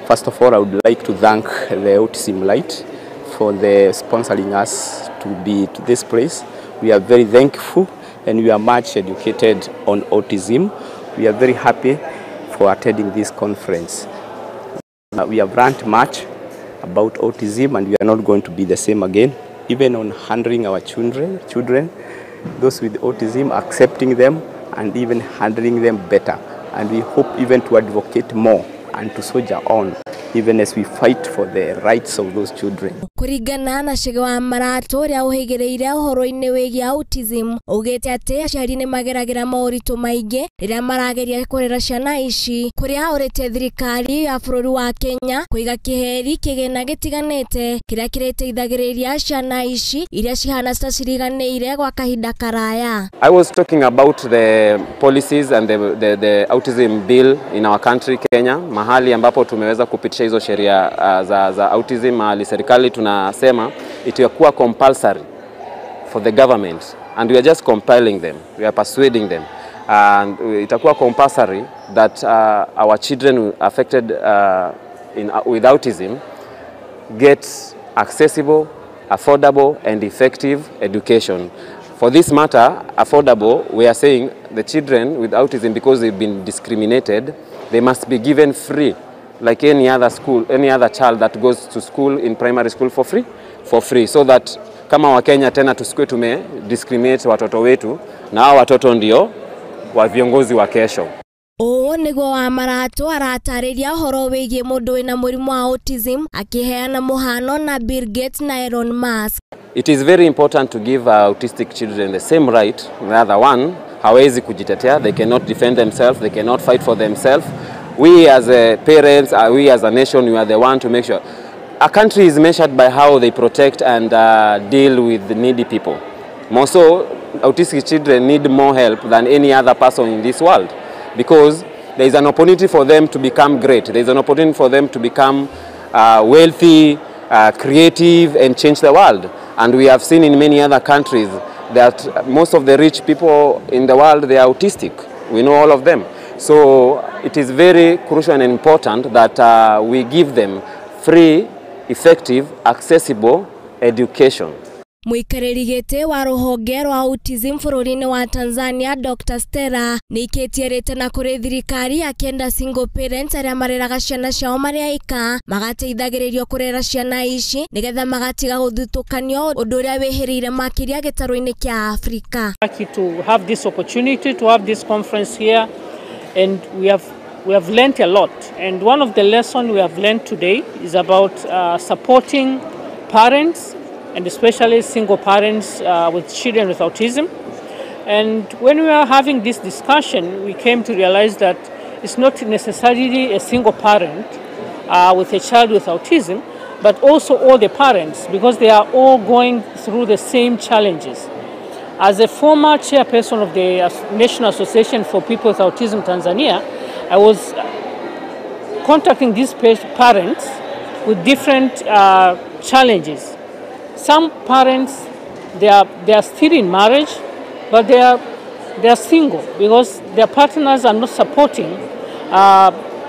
[SPEAKER 21] first of all, I would like to thank the Autism Light for the sponsoring us to be to this place. We are very thankful and we are much educated on autism. We are very happy for attending this conference. We have learned much about autism and we are not going to be the same again. Even on handling our children, those with autism, accepting them and even handling them better. And we hope even to advocate more and to soldier on even as we fight for the rights of those children.
[SPEAKER 4] Kuringana na Chege wa Marato uria uhigireire uhoro-ini wigi autism ugite ati aciari ni mageragira mauritu maingi riria marageria kurera ciana ici kuria urite thirikari ya bururi wa Kenya kuiga kiheri kigina gitiganite kiria kiriteithagiriria ciana ici iria cihana ta ciriganire gwa kahinda karaya.
[SPEAKER 21] I was talking about the policies and the autism bill in our country Kenya, mahali ambapo tumeweza kupitisha hizo sheria za autism, mahali serikali tunasema itakuwa compulsory for the government, and we are just compelling them, we are persuading them, and itakuwa compulsory that our children affected with autism get accessible, affordable and effective education. For this matter, affordable, we are saying the children with autism, because they've been discriminated, they must be given free, like any other school, any other child that goes to school in primary school for free, so that kama Wakenya tena tusikue tume discriminate watoto wetu, na hao watoto ndio wa viongozi wa kesho.
[SPEAKER 4] Niguo wa Marato aratariria uhoro wigie mundu wina murimu wa autism akiheana muhano na Bill Gates na Elon Musk.
[SPEAKER 21] It is very important to give autistic children the same right. The other one, hawezi kujitetea, they cannot defend themselves, they cannot fight for themselves. We as parents, we as a nation, we are the one to make sure. A country is measured by how they protect and deal with the needy people. More so, autistic children need more help than any other person in this world, because there is an opportunity for them to become great. There is an opportunity for them to become wealthy, creative and change the world. And we have seen in many other countries that most of the rich people in the world, they are autistic. We know all of them. So it is very crucial and important that we give them free, effective, accessible education.
[SPEAKER 4] Muikariri gite wa ruhonge rwa autism bururi-ini wa Tanzania Dr. Stella nikitierite na kuri thirikari akienda single parents aria mareraga ciana ciao mari aika magateithagiririo kurera ciana ici nigetha magatiga guthutukanio undu uria wihirire makiria gitaru-ini kia Afrika.
[SPEAKER 3] Lucky to have this opportunity to have this conference here, and we have learned a lot, and one of the lessons we have learned today is about supporting parents, and especially single parents with children with autism. And when we are having this discussion, we came to realize that it's not necessarily a single parent with a child with autism, but also all the parents, because they are all going through the same challenges. As a former chairperson of the National Association for People with Autism Tanzania, I was contacting these parents with different challenges. Some parents, they are still in marriage, but they are single because their partners are not supporting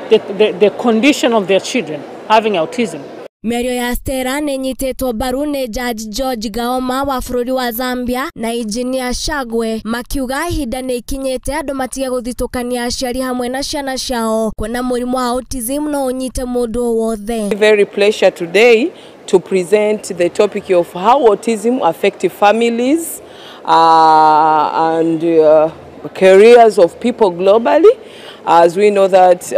[SPEAKER 3] the condition of their children having autism.
[SPEAKER 4] Mĩario ya Stella nĩnyitetwo mbaru nĩ Judge George Gaoma wa bũrũri wa Zambia na Engineer Shagwe makiuga ihinda nĩ ikinyĩte andũ matige gũthitũkania aciari hamwe na ciana ciao kuona mũrimũ wa autism no ũnyite mũndũ o wothe.
[SPEAKER 22] Very pleasure today to present the topic of how autism affects families and careers of people globally. As we know that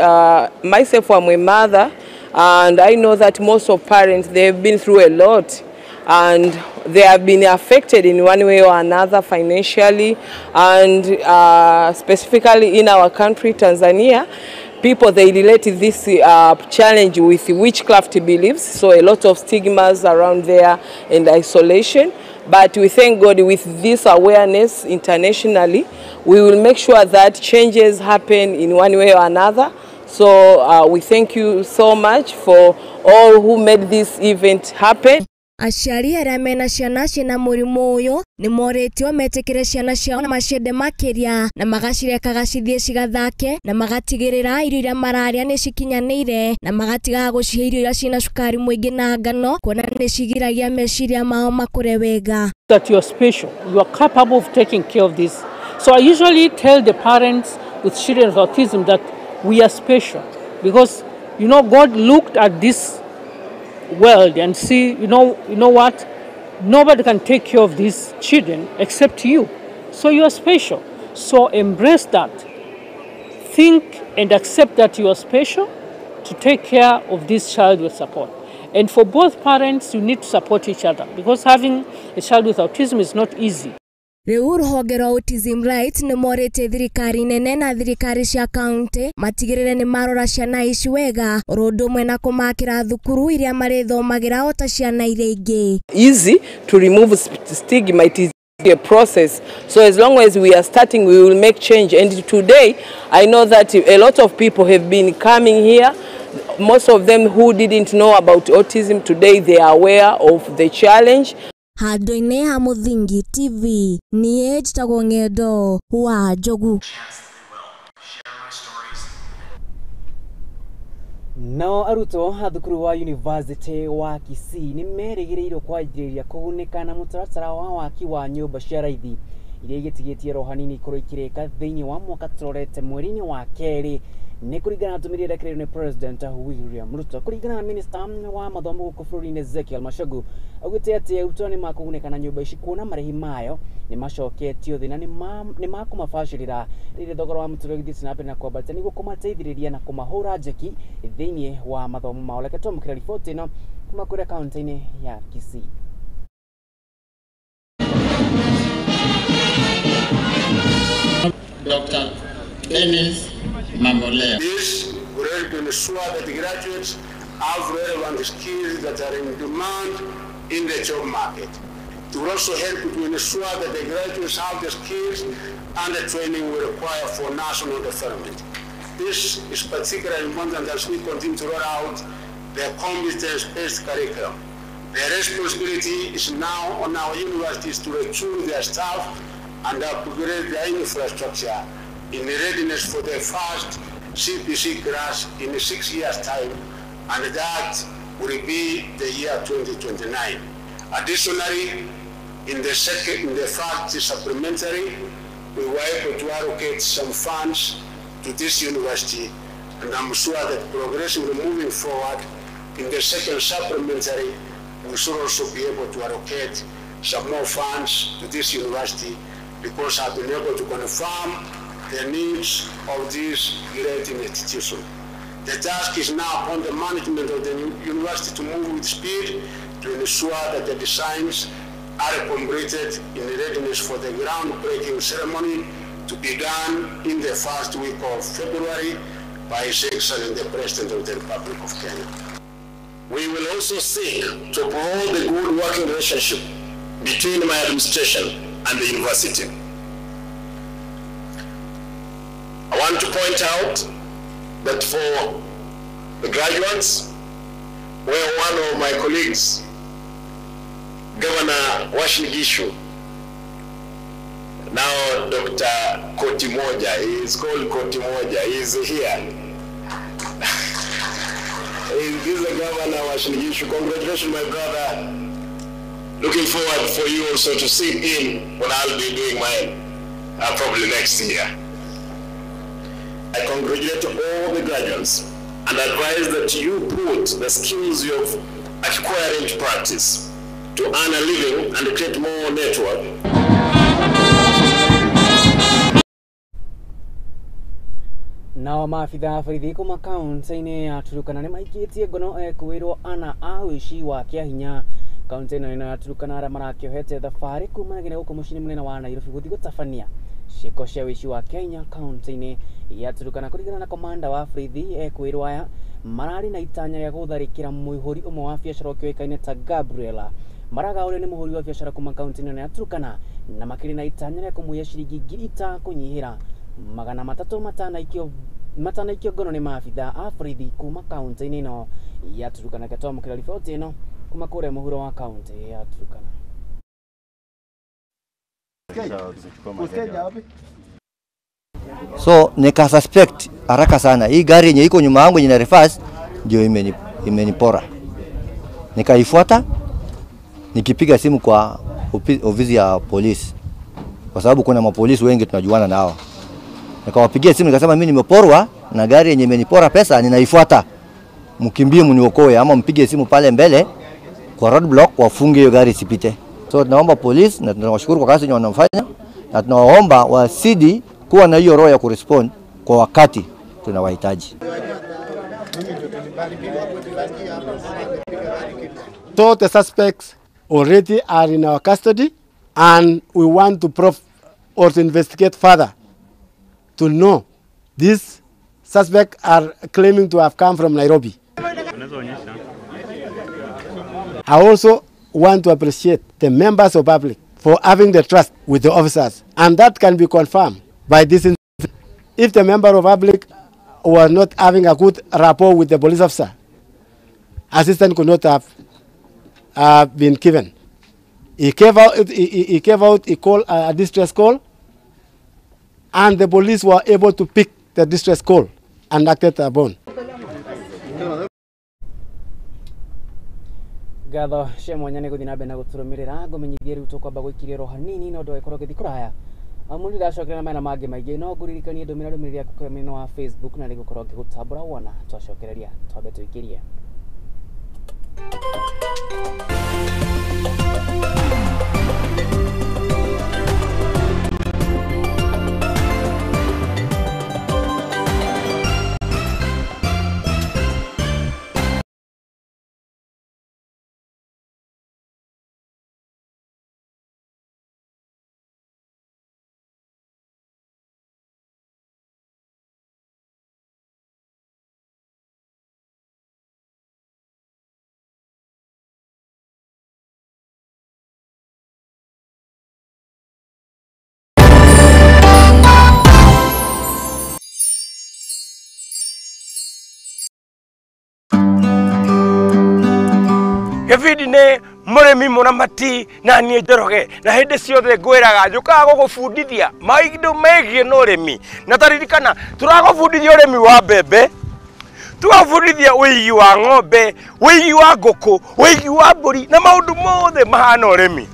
[SPEAKER 22] myself, I'm a mother, and I know that most of parents, they've been through a lot and they have been affected in one way or another financially, and specifically in our country, Tanzania, people, they relate this challenge with witchcraft beliefs, so a lot of stigmas around there and isolation. But we thank God with this awareness internationally, we will make sure that changes happen in one way or another. So we thank you so much for all who made this event happen.
[SPEAKER 4] Aciari arĩa mena ciana ciĩna mũrimũ ũyũ nĩ moretio metĩkĩre ciana ciao na macende makĩria na magacirekaga cithiĩ cigathake na magatigĩrĩra irio iria mararĩa nĩ cikinyanĩire na magatigaga gũcihe irio iria ciĩna cukari mũingĩ na ngano kuona nĩ cigiragia meciria mao makũre wega.
[SPEAKER 3] That you are special, you are capable of taking care of this. So I usually tell the parents with children with autism that we are special because God looked at this world and see, you know what, nobody can take care of these children except you, so you are special. So embrace that, think and accept that you are special, to take care of this child with support. And for both parents, you need to support each other because having a child with autism is not easy.
[SPEAKER 4] Riu ruhonge rwa Autism Rights ni morete thirikari nene na thirikari cia county matigirire ni marora ciana ici wega rundumwe na kumakira thukuru iria marithomagira ota ciana iria ingi.
[SPEAKER 22] Easy to remove stigma, it is a process. So as long as we are starting, we will make change. And today, I know that a lot of people have been coming here. Most of them who didn't know about autism, today they are aware of the challenge.
[SPEAKER 4] Handu-ini ha Muthingi TV niĩ njĩtagwo Ng'endo wa Njogu.
[SPEAKER 1] No arutwo a thukuru wa University wa Kisii ni merĩgĩrĩirwo kwanjĩrĩria kũgunĩka na mũtaratara wa waki wa nyũmba cia raithi iria igĩtigĩtie ro hanini ikorwo ikĩrĩka thĩinĩ wa mwaka tũrorete mweri-inĩ wa kerĩ nĩ kũringana na ndũmĩrĩri ĩrekereirio nĩ President William Ruto. Kũringana na Minister wa mathomo gũkũ bũrũri-inĩ Ezekiel Machogu augĩte atĩ arutwo nĩ makũgunĩka na nyũmba ici kuona marĩhi mayo nĩ macoketio thĩ na nĩ makũmabacĩrĩra rĩrĩa thogora wa mũtũrĩre ũgĩthiĩte na mbere na kwambata nĩguo kũmateithĩrĩria na kũmahũra njeki thĩinĩ wa mathomo mao. Reke twamũkĩre riboti ĩno kuma kũrĩa kaunti-inĩ ya Kisii.
[SPEAKER 5] Dr. Dennis Mambolea.
[SPEAKER 7] This will help to ensure that the graduates have relevant skills that are in demand in the job market. It will also help to ensure that the graduates have the skills and the training we require for national development. This is particularly important as we continue to roll out the competence-based curriculum. The responsibility is now on our universities to recruit their staff and upgrade their infrastructure in readiness for the first CPC class in 6 years' time, and that will be the year 2029. Additionally, in the first supplementary, we were able to allocate some funds to this university, and I'm sure that progressively moving forward in the second supplementary, we should also be able to allocate some more funds to this university because I've been able to confirm the needs of this great institution. The task is now upon the management of the university to move with speed to ensure that the designs are completed in readiness for the groundbreaking ceremony to be done in the first week of February by His Excellency the President of the Republic of Kenya.
[SPEAKER 5] We will also seek to promote the good working relationship between my administration and the university. I want to point out that for the graduates, where one of my colleagues, Governor Washigishu, now Dr. Kotimoja, he is called Kotimoja, he is here. This is the Governor Washigishu. Congratulations, my brother. Looking forward for you also to sit in when I'll be doing mine, probably next year. I congratulate all the graduates and advise that you put the skills you've acquired into practice to earn a living and create more network.
[SPEAKER 1] Nao maafitha borithi kuma kaunti-inĩ ya Turkana nĩ maikĩtie ngono kwĩrwo ana a ũici wa kĩahinya kaunti-inĩ ya Turkana arĩa marakĩohete thabarĩ kuumanagia gũkũ mũciĩ mũnene wa Nairobi gũthiĩ gũtabania ciĩko cia ũici wa kĩahinya kaunti-inĩ ya Turkana. Kũringana na komanda wa borithi kwĩrwo aya mararĩ na itanya rĩa gũtharĩkĩra mũihũri ũmwe wa biacara ũkĩoĩkaine ta Gabriela maragaũrĩo nĩ mũhũri wa biacara kuma kaunti-inĩ ya Turkana na makĩrĩ na itanya rĩa kũmũiya ciringi ngiri itakũnyihĩra magana matatũ matanaikio ngono nĩ maabitha a borithi kuma kaunti-inĩ ĩno ya Turkana. Twamũkĩra riboti ĩno kuma kũrĩa mũhuro wa kaunti ya Turkana.
[SPEAKER 23] So nika suspect haraka sana hii gari yenye iko nyuma yangu yenye reverse ndio imenipora. Nikaifuata nikipiga simu kwa ofisi ya polisi kwa sababu kuna mapolisi wengi tunajuana nao. Nikawapigia simu nikasema mimi nimeporwa na gari yenye imenipora pesa, ninaifuata. Mkimbie mniokoe ama mpige simu pale mbele kwa roadblock wafunge hiyo gari isipite. So tunaomba polisi na tunawashukuru kwa kazi yenye wanafanya na tunawaomba wasidi kuwa na hiyo roho ya kurespond kwa wakati tunawahitaji.
[SPEAKER 6] So the suspects already are in our custody, and we want to probe or to investigate further to know these suspects are claiming to have come from Nairobi. I also want to appreciate the members of public for having the trust with the officers, and that can be confirmed by this incident. If the member of public was not having a good rapport with the police officer, assistance could not have been given. He gave out a distress call, and the police were able to pick the distress call and acted upon.
[SPEAKER 1] Gatho Shemwanya nĩ gũthiĩ na mbere na gũtũrũmĩrĩra ngũmenyithie rĩu tũkwamba gũikiria hanini no ndũgagĩkorwo ũgĩthiĩ kũraya. Mũndũ ndacokera na mena mangĩ maingĩ no ngũririkanie ndũmĩrĩra ndũmĩrĩri yaku kũrĩa mwena wa Facebook na nĩgũkorwo ngĩgũtambũra wona twacokereria twambe tũingĩrie.
[SPEAKER 12] Gĩbindi-inĩ mũrĩmi mũramati na niĩ Njoroge na hĩndĩ ciothe ngwĩraga njũkaga gũgũbundithia maũndũ megiĩ na ũrĩmi na taririkana tũragũbundithia ũrĩmi wa mbembe, tũgabundithia ũigi wa ng'ombe, ũigi wa ngũkũ, ũigi wa mbũri na maũndũ mothe mahana ũrĩmi.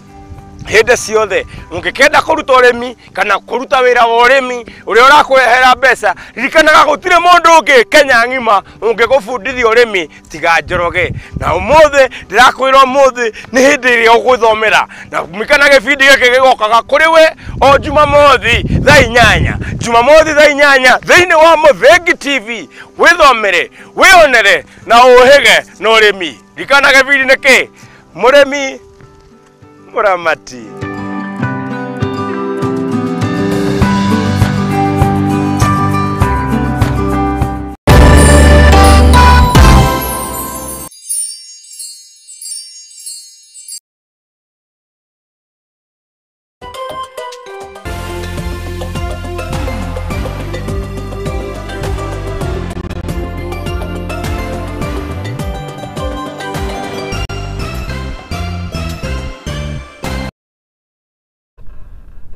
[SPEAKER 12] Hĩndĩ ciothe ũngĩkenda kũruta ũrĩmi kana kũruta wĩra wa ũrĩmi ũrĩa ũrakũrehera mbeca, ririkanaga gũtirĩ mũndũ ũngĩ Kenya ng'ima ũngĩgũbundithia ũrĩmi tiga Njoroge. Na ũmũthĩ ndĩrakwĩra ũmũthĩ nĩ hĩndĩ ĩrĩa ũgũthomera na kumikana gĩbindi gĩkĩ gĩgokaga kũrĩ we o Jumamothi thaa 8, Jumamothi thaa 8 thĩinĩ wa Mũthengi TV. Wĩthomere, wĩonere na ũhĩge na ũrĩmi. Ririkana gĩbindi nĩ kĩ? Mũrĩmi Muramati.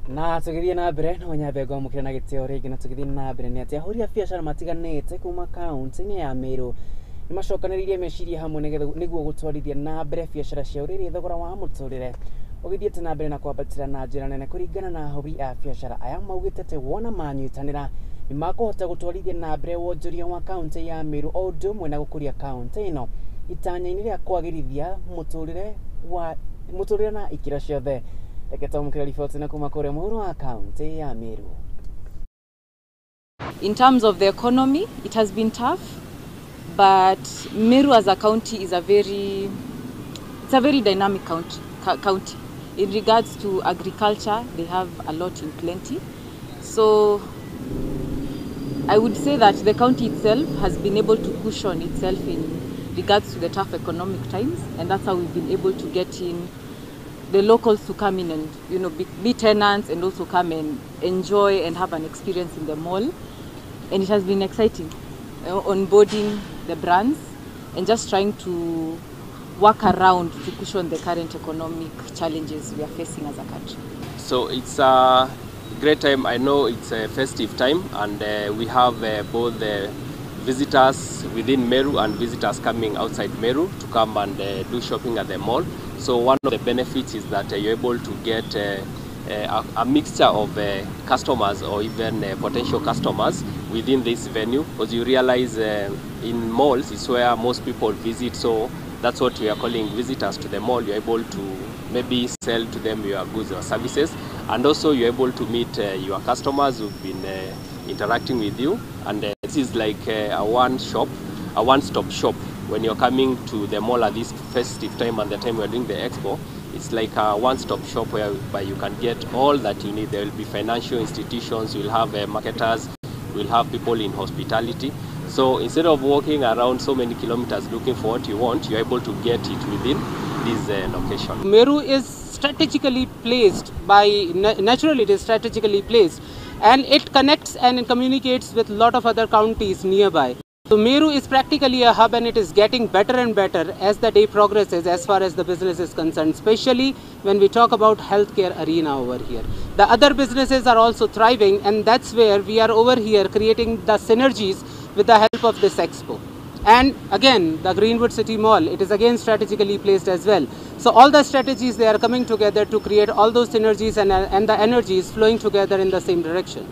[SPEAKER 1] Na tũgĩthiĩ na mbere no nyambe ngwamũkĩra na gĩtĩo rĩngĩ na tũgĩthiĩ na mbere nĩ atĩ ahũri a biacara matiganĩte kuma kaunti-inĩ ya Meru nĩ macokanĩrĩirie meciria hamwe nĩguo gũtwarithia na mbere biacara ciao rĩrĩa thogora wa mũtũrĩre ũgĩthiĩte na mbere na kwambatĩra na njĩra nene kũringana na ahũri a biacara aya maugĩte atĩ wona manyitanĩra nĩ makũhota gũtwarithia na mbere wonjoria wa kaunti ya Meru o ũndũ ũmwe na gũkũria kaunti ĩno itanya-inĩ rĩa kwagĩrithia mũtũrĩre na ikĩro ciothe.
[SPEAKER 8] In terms of the economy, it has been tough, but Meru as a county is a very dynamic county. In regards to agriculture, they have a lot in plenty. So I would say that the county itself has been able to cushion itself in regards to the tough economic times, and that's how we've been able to get in the locals to come in and be tenants and also come and enjoy and have an experience in the mall. And it has been exciting, onboarding the brands and just trying to work around to cushion the current economic challenges we are facing as a country.
[SPEAKER 9] So it's a great time. I know it's a festive time, and we have both visitors within Meru and visitors coming outside Meru to come and do shopping at the mall. So one of the benefits is that you're able to get a mixture of customers or even potential customers within this venue, because you realize in malls is where most people visit, so that's what we are calling visitors to the mall. You're able to maybe sell to them your goods or services, and also you're able to meet your customers who've been interacting with you, and this is like a one shop a one-stop shop. When you're coming to the mall at this festive time and the time we're doing the expo, it's like a one-stop shop whereby you can get all that you need. There will be financial institutions, you'll have marketers, we'll have people in hospitality. So instead of walking around so many kilometers looking for what you want, you're able to get it within this location.
[SPEAKER 10] Meru is strategically placed naturally it is strategically placed, and it connects and it communicates with a lot of other counties nearby. So Meru is practically a hub, and it is getting better and better as the day progresses as far as the business is concerned, especially when we talk about healthcare arena over here. The other businesses are also thriving, and that's where we are over here creating the synergies with the help of this expo. And again, the Greenwood City Mall, it is again strategically placed as well. So all the strategies, they are coming together to create all those synergies and the energies flowing together in the same direction.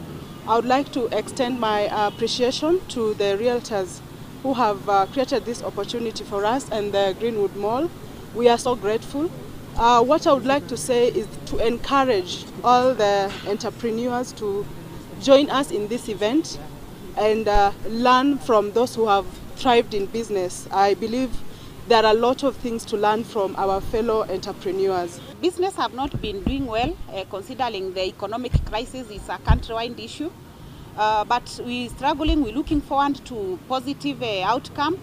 [SPEAKER 11] I would like to extend my appreciation to the realtors who have created this opportunity for us and the Greenwood Mall. We are so grateful. What I would like to say is to encourage all the entrepreneurs to join us in this event and learn from those who have thrived in business. I believe there are a lot of things to learn from our fellow entrepreneurs.
[SPEAKER 14] Business have not been doing well, considering the economic crisis is a countrywide issue. But we're struggling, we're looking forward to positive outcome.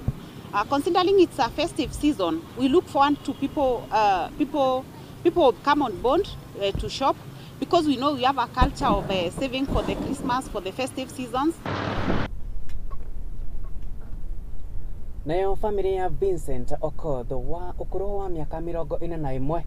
[SPEAKER 14] Considering it's a festive season, we look forward to people come on board to shop, because we know we have a culture of saving for the Christmas, for the festive seasons.
[SPEAKER 1] Nayo family ya Vincent Okoth wa ukuru wa miaka 41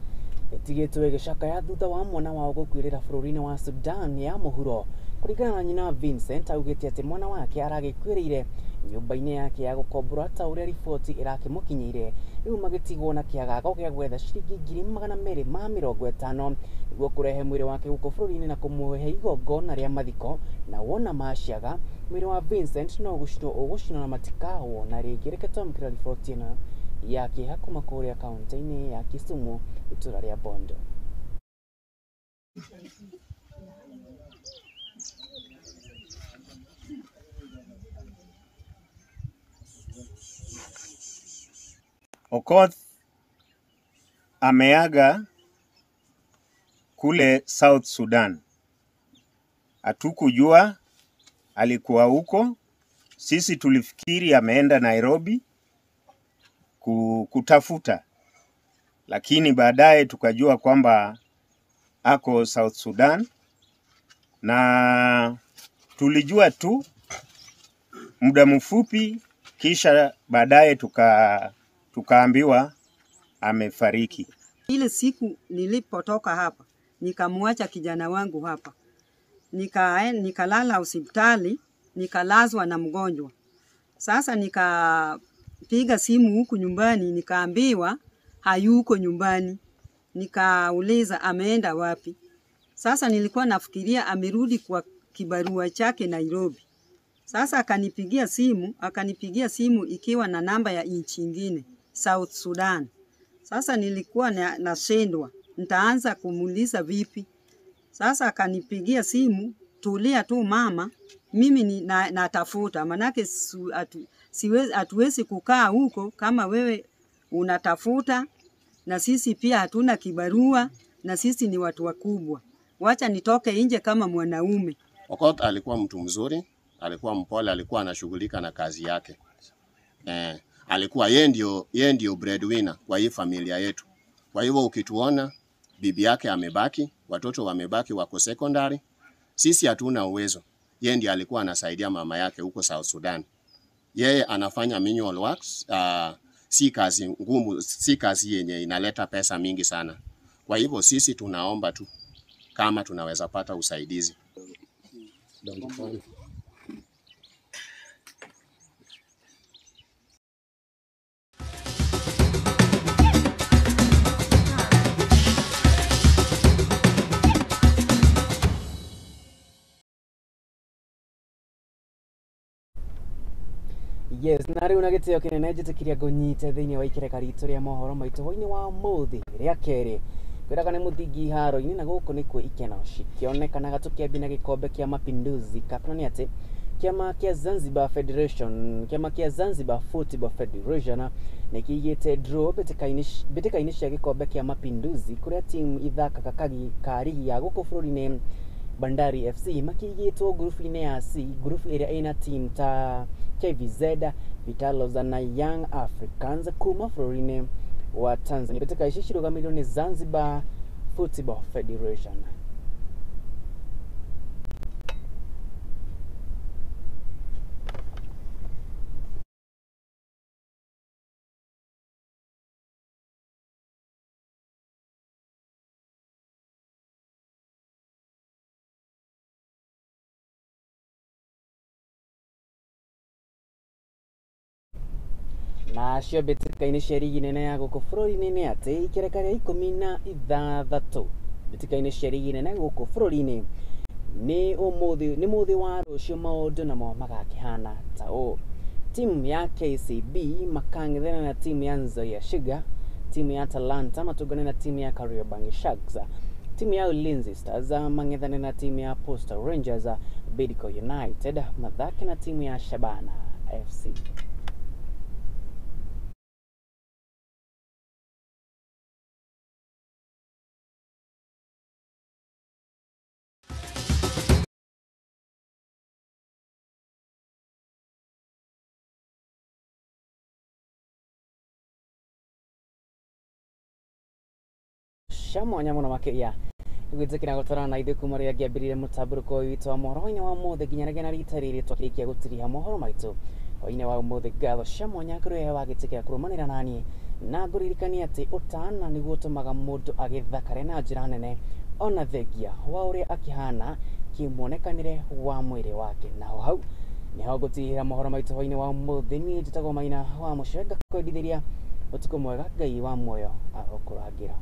[SPEAKER 1] itigitwe gicaka ya thutha wa mwana wao gukwirira bururi-ini wa Sudan ya Mohoro. Kuringana na nyina Vincent augite ati mwana wake aragikwirire nyumba-ini yake ya gukombora ta uria riboti irakimukinyire. Riu magitigwo na kiagago gia gwetha ciringi 250 niguo kurehe mwiri wake guko bururi-ini na kumuhe igongona ria mathiko, na wona maciaga mwiri wa Vincent no gucirwo ugucina na matikawo na ringi. Reke twamukira riboti ino ya kihakuma kuria kaunti-ini ya Kisumu itura ria Bondo.
[SPEAKER 24] Okoth ameaga kule South Sudan. Hatukujua alikuwa huko. Sisi tulifikiri ameenda Nairobi kutafuta, lakini baadaye tukajua kwamba ako South Sudan, na tulijua tu muda mfupi, kisha baadaye tukaambiwa amefariki.
[SPEAKER 25] Ile siku nilipotoka hapa, nikamwacha kijana wangu hapa. Nikalala hospitali, nikalazwa na mgonjwa. Sasa nikapiga simu huku nyumbani, nikaambiwa hayuko nyumbani. Nikauliza ameenda wapi? Sasa nilikuwa nafikiria amerudi kwa kibarua chake Nairobi. Sasa akanipigia simu ikiwa na namba ya nchi nyingine, South Sudan. Sasa nilikuwa nashindwa, nitaanza kumuuliza vipi? Sasa akanipigia simu, tulia tu mama, mimi natafuta, manake hatuwezi kukaa huko kama wewe unatafuta, na sisi pia hatuna kibarua, na sisi ni watu wakubwa. Wacha nitoke nje kama mwanaume.
[SPEAKER 26] Okoth alikuwa mtu mzuri, alikuwa mpole, alikuwa anashughulika na kazi yake. Alikuwa yeye ndio breadwinner kwa hii familia yetu. Kwa hivyo ukituona bibi yake amebaki, watoto wamebaki wako secondary, sisi hatuna uwezo. Yeye ndiye alikuwa anasaidia mama yake huko South Sudan. Yeye anafanya manual works, si kazi ngumu, si kazi yenye inaleta pesa mingi sana. Kwa hivyo sisi tunaomba tu kama tunaweza pata usaidizi.
[SPEAKER 1] Yes, na riu na gitio kinene njitikiria ngunyite thiini wa ikereka ritu ria mohoro maitu hwaini wa muthi ria keri kwiraga ni muthingi haro-ini na guku nikwo ikeno cikionekanaga tukiambia na gikombe kia mapinduzi. Kapna ni ati kiama kia Zanzibar Football Federation nikigite draw betekainisha gikombe kia Mapinduzi kuria timu ithaka karigi ya guko bururi-ini Bandari FC makigitwo grupu-ini ya C, grupu ĩrĩa ĩna team ta KVZ, Vitalos na Young Africans kuma bururi-ini wa Tanzania. Betekaici cirũgamĩrĩirwo ni Zanzibar Football Federation. Na cio betika-ini cia rigi nene ya guku bururi-ini ni ati ikereka ria 16 betika-ini cia rigi nene guku bururi-ini ni muthi wa rucio maundu namo magakihana ta uu. Timu ya KCB makang'ethana na timu ya Nzoia Sugar, timu ya Talanta matungane na timu ya Kariobangi Sharks, timu ya Ulinzi Stars mang'ethane na timu ya Postal Rangers, Bidco United mathake na timu ya Shabana FC. Mwanya muno makiria gwĩtĩkĩra gũtwarana na ithuĩ kuma rĩrĩa ngĩambĩrĩirie mũtambũrũko ũyũ witũ wa mohoro hwainĩ wa ũmũthĩ nginyagia na rita rĩrĩ twakĩrĩkia gũtiriha mohoro maitũ hwainĩ wa ũmũthĩ. Ngatho cia mwanya kũrĩ we wagĩtĩkĩra kũrũmanĩra naniĩ na ngũririkania atĩ ũtana nĩguo ũtũmaga mũndũ agĩthakare na njĩra nene ona thengia wa ũrĩa akĩhana kĩmuonekanĩre wa mwĩrĩ wake. Naho hau nĩho ngũtirihĩra mohoro maitũ hwainĩ wa ũmũthĩ. Niĩ njĩtagwo Maina wa Mũcwe ngakwendithĩria ũtukũ mwega, Ngai wa muoyo agũkũrangĩra.